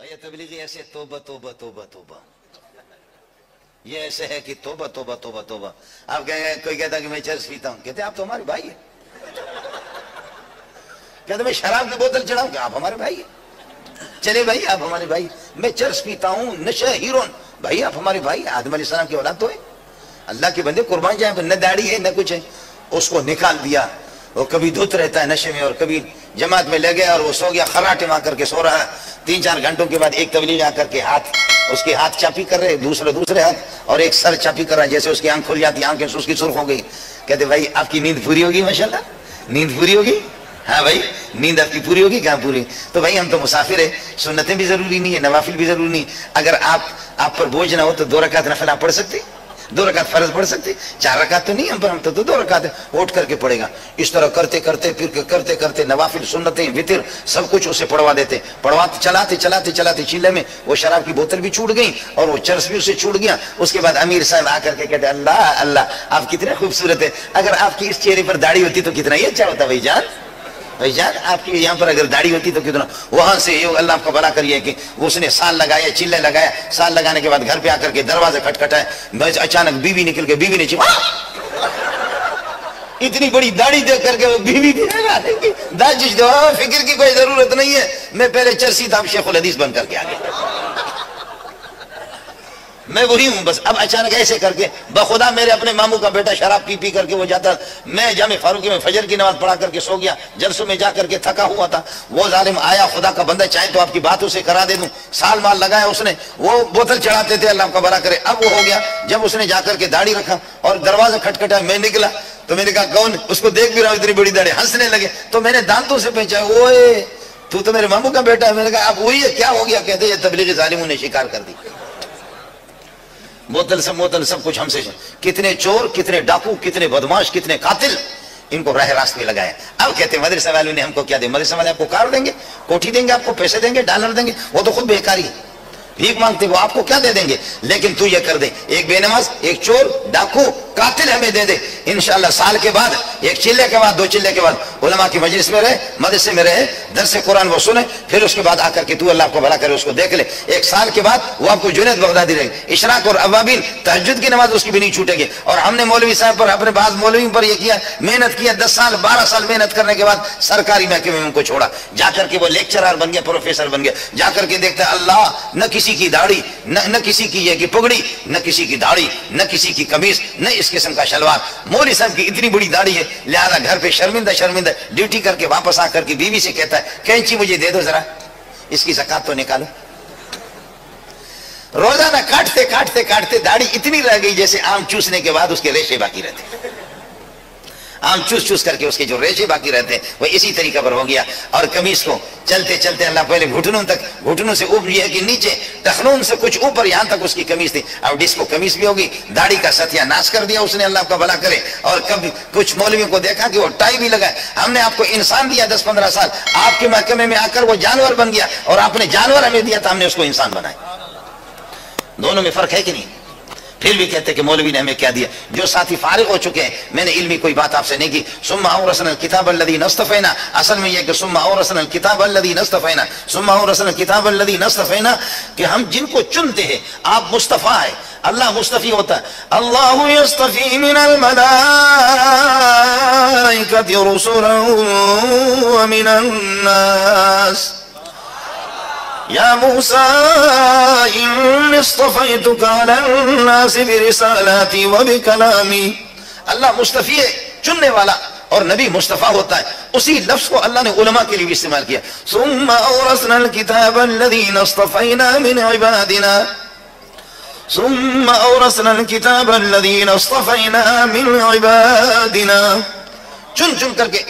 بھائی تبلیغی ایسے توبہ توبہ توبہ توبہ، یہ ایسے ہے کہ توبہ توبہ توبہ توبہ. آپ کہیں گے کوئی کہتا کہ میں چرس پیتا ہوں، کہتے ہیں آپ تو ہمارے بھائی ہیں. کہتے میں شراب کی بوتل چڑھاؤں کہ آپ ہمارے بھائی ہیں. چلے بھائی آپ ہمارے بھائی. میں چرس پیتا ہوں، نشہ ہیرون، بھائی آپ ہمارے بھائی ہیں. آدم علیہ السلام کی اولاد تو ہے. اللہ کے بندے قربان جائیں، نہ داڑھی ہے نہ کچھ ہے. اس کو نکال دیا. وہ کبھی دھت رہتا ہے نشے میں اور کبھی جماعت میں لے گیا اور وہ سو گیا، خراٹے مار کر کے سو رہا ہے. 3-4 گھنٹوں کے بعد ایک تبلیغ آ کر کے اس کے ہاتھ چاپی کر رہے، دوسرے ہاتھ، اور ایک سر چاپی کر رہا ہے، جیسے اس کی آنکھ کھل جاتی، آنکھیں اس کی سرخ ہو گئی. کہتے بھائی آپ کی نیند پوری ہوگی ماشاءاللہ، نیند پوری ہوگی. ہاں بھائی نیند آپ کی پوری ہوگی. کہاں پوری؟ تو بھائی ہم تو مسافر ہیں، سنتیں بھی ضروری نہیں ہے، نوافل بھی ضروری نہیں. اگر آپ پر بوجھ نہ ہو تو 2 رکعت نفل آپ پڑھ سکتے، 2 رکعت فرض پڑھ سکتے. 4 رکعت تو نہیں ہم پر، ہم تو 2 رکعت اٹھ کر کے پڑھے گا. اس طرح کرتے کرتے پھر کرتے کرتے نوافل، سنتیں، وتر سب کچھ اسے پڑھوا دیتے. چلاتے چیلے میں وہ شراب کی بوتل بھی چھوٹ گئی اور وہ چرس بھی اسے چھوٹ گیا. اس کے بعد امیر صاحب آ کر کے کہتے اللہ اللہ آپ کتنے خوبصورت ہیں، اگر آپ کی اس چہرے پر داڑھی ہوتی تو کتنا ہی اچھا ہوتا. بھائی جان آپ کی یہاں پر اگر داڑھی ہوتی تو کتنا. وہاں سے اللہ آپ کا بھلا کریے کہ اس نے سال لگایا، چلے لگایا. سال لگانے کے بعد گھر پہ آ کر کے دروازے کھٹکھٹائے، اچانک بیوی نکل کے، بیوی نے اتنی بڑی داڑھی دیکھ کر کے وہ بیوی بھی فکر کی کوئی ضرورت نہیں ہے، میں پہلے چرسی تھا، اب شیخ الحدیث بن کر کے آ گیا، میں وہی ہوں بس. اب اچانک ایسے کر کے بخدا میرے اپنے ماموں کا بیٹا شراب پی کر کے وہ جاتا، میں جامع فاروقی میں فجر کی نماز پڑھا کر کے سو گیا، جلسوں میں جا کر کے تھکا ہوا تھا. وہ ظالم آیا، خدا کا بندہ چاہے تو آپ کی بات اسے کرا دے دوں، سال مال لگایا اس نے، وہ بوتل چڑھاتے تھے، اللہ آپ کا بھلا کرے. اب وہ ہو گیا جب اس نے جا کر کے داڑھی رکھا اور دروازہ کھٹکھٹایا، میں نکلا تو میں نے کہا کون؟ اس کو دیکھ بھی رہا ہوں اتنی بڑی داڑھی. ہنسنے لگے تو میں نے دانتوں سے پہچایا، اوئے تو میرے ماموں کا بیٹا ہے. میں نے کہا اب وہی ہے، کیا ہو گیا؟ کہتے یہ تبلیغی ظالموں نے شکار کر دی. بوتل سب کچھ ہم سے. کتنے چور، کتنے ڈاکو، کتنے بدماش، کتنے قاتل، ان کو راہ راست میں لگایا. اب کہتے ہیں مدرسہ والوں نے ہم کو کیا دے؟ مدرسہ والے آپ کو کار دیں گے، کوٹھی دیں گے، آپ کو پیسے دیں گے، ڈالر دیں گے. وہ تو خود بیکاری ہے، بھیک مانگتے، وہ آپ کو کیا دے دیں گے؟ لیکن تو یہ کر دے، ایک بے نماز، ایک چور، ڈاکو، قاتل ہمیں دے دے. انشاءاللہ سال کے بعد، ایک چلے کے بعد، 2 چلے کے بعد علماء کی مجلس میں رہے، مدرسے میں رہے، درس قرآن وہ سنے، پھر اس کے بعد آ کر کے تو اللہ آپ کو بھلا کرے اس کو دیکھ لے. 1 سال کے بعد وہ آپ کو جنید بغدادی رہے گی. اشراق اور اوابین، تہجد کی نماز اس کی بھی نہیں چھوٹے گی. اور ہم نے مولوی صاحب پر، اپنے بعض مولویوں پر یہ کیا، محنت کیا، 10 سال 12 سال محنت کرنے کے بعد سرکاری محکمے میں ان کو چھوڑا. جا کر کے وہ لیکچرار بن گیا، پروفیسر بن گیا. جا کر کے دیکھتا اللہ، نہ کسی کی داڑھی، نہ کسی کی یہ پگڑی، نہ کسی کی داڑھی، نہ کسی کی قمیص، نہ اس قسم کا شلوار. مولوی صاحب کی اتنی بڑی داڑھی ہے، لہذا گھر پہ شرمندہ ڈیوٹی کر کے واپس آ کر کے بیوی سے کہتا ہے کینچی مجھے دے دو ذرا، اس کی زکات تو نکالو. روزانہ کاٹتے داڑھی اتنی رہ گئی جیسے آم چوسنے کے بعد اس کے ریشے باقی رہتے. آم چوس کر کے اس کے جو ریشے باقی رہتے ہیں وہ اسی طریقہ پر ہو گیا. اور قمیص کو چلتے اللہ پہلے گھٹنوں سے اوپر یہ ہے کہ نیچے ٹخنوں سے کچھ اوپر یہاں تک اس کی قمیص تھی. اب ڈسکو قمیص بھی ہوگی، داڑھی کا ستیہ ناش کر دیا اس نے، اللہ کا بھلا کرے. اور کبھی کچھ مولویوں کو دیکھا کہ وہ ٹائی بھی لگائے. ہم نے آپ کو انسان دیا 10-15 سال، آپ کے محکمے میں آ کر وہ جانور بن گیا، اور آپ نے جانور ہمیں دیا تھا، ہم نے اس کو انسان بنایا. دونوں میں فرق ہے کہ نہیں؟ پھر بھی کہتے کہ مولوی نے ہمیں کیا دیا. جو ساتھی فارغ ہو چکے ہیں، میں نے علمی کوئی بات آپ سے نہیں کی. ثم اورثنا الکتاب الذین اصطفینا، اصل میں یہ کہ ثم اورثنا الکتاب الذین اصطفینا، ثم اورثنا الکتاب الذین اصطفینا، کہ ہم جن کو چنتے ہیں. آپ مصطفیٰ ہے، اللہ مصطفی ہوتا ہے. اللہ یصطفی من الملائکۃ رسلا ومن الناس یا موسیٰ انی اصطفیتک علی الناس برسالاتی وبکلامی. اللہ مصطفی ہے، چننے والا، اور نبی مصطفیٰ ہوتا ہے. اسی لفظ کو اللہ نے علماء کے لیے بھی استعمال کیا. ثم اورثنا الکتاب الذین اصطفینا من عبادنا، ثم اورثنا الکتاب الذین اصطفینا من عبادنا. چن کر کے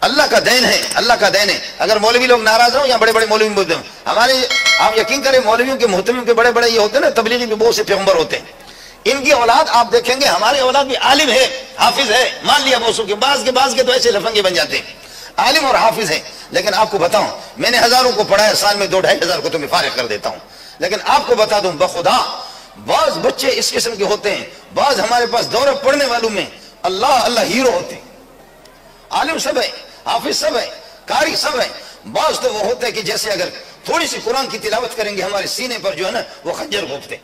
اللہ کا دین ہے، اللہ کا دین ہے. اگر مولوی لوگ ناراض ہوں یا بڑے بڑے مولوی بولتے ہیں ہمارے، آپ یقین کریں مولویوں کے محتمیوں کے بڑے بڑے یہ ہوتے ہیں نا، تبلیغی بھی بہت سے پیغمبر ہوتے ہیں. ان کی اولاد آپ دیکھیں گے، ہماری اولاد بھی عالم ہے، حافظ ہے. مان لیا بوسوں کے بعض کے تو ایسے لفنگے بن جاتے ہیں، عالم اور حافظ ہیں. لیکن آپ کو بتاؤں، میں نے ہزاروں کو پڑھا ہے، سال میں 2-2.5 کو تو میں فارغ کر دیتا ہوں. لیکن آپ کو بتا دوں بخدا، بعض بچے اس قسم کے ہوتے ہیں. بعض ہمارے پاس دورہ پڑھنے والوں میں اللہ ہیرو ہوتے ہیں، عالم سب ہے، حافظ سب ہے، قاری سب ہے. بعض تو وہ ہوتے ہیں کہ جیسے اگر تھوڑی سی قرآن کی تلاوت کریں گے ہمارے سینے پر جو ہے نا وہ خنجر گھونپتے.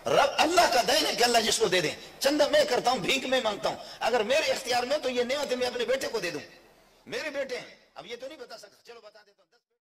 رب اللہ کا دین ہے کہ اللہ جس کو دے دیں. چندہ میں کرتا ہوں، بھیک میں مانگتا ہوں. اگر میرے اختیار میں تو یہ نعمت میں اپنے بیٹے کو دے دوں. میرے بیٹے ہیں، اب یہ تو نہیں بتا سکتا، چلو بتا دیتا ہوں.